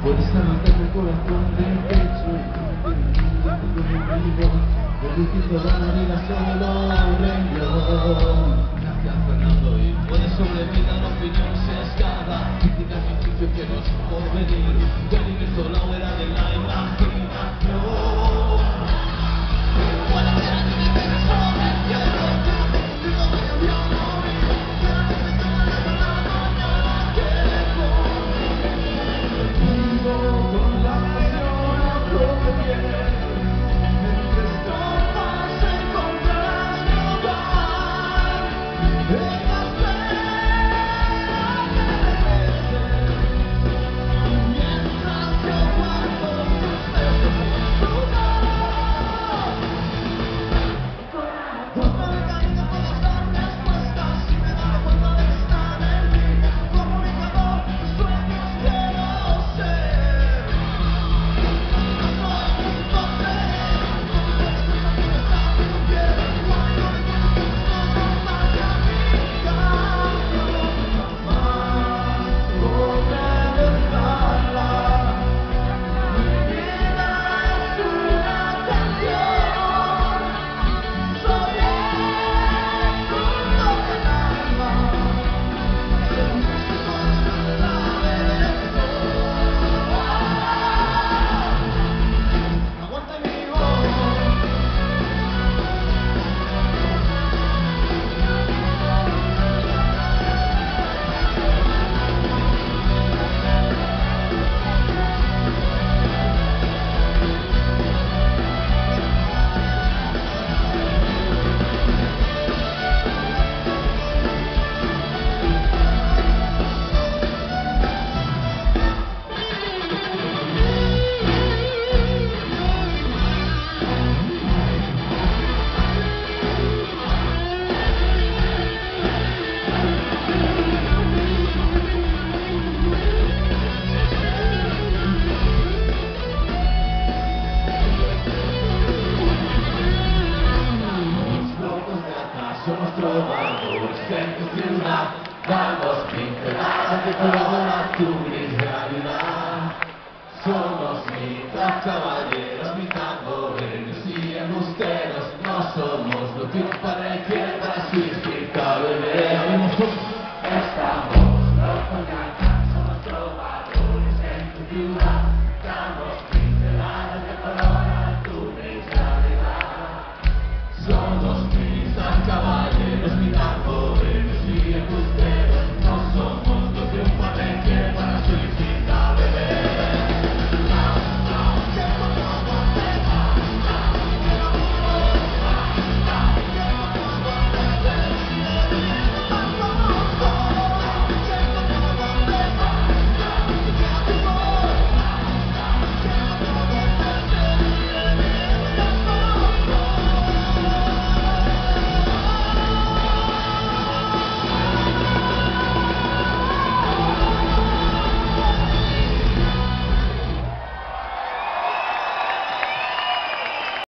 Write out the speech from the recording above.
Puedes arrancar el corazón del pecho conmigo, reduciendo la vida solo renglón. Gracias Fernando, y puedes sobrevivir a la opinión sesgada, críticas y juicios que no es por venir, del universo la era de la imaginación. Somos trovadores en tu ciudad, vamos pinceladas de color azul y realidad. Somos mitad caballeros,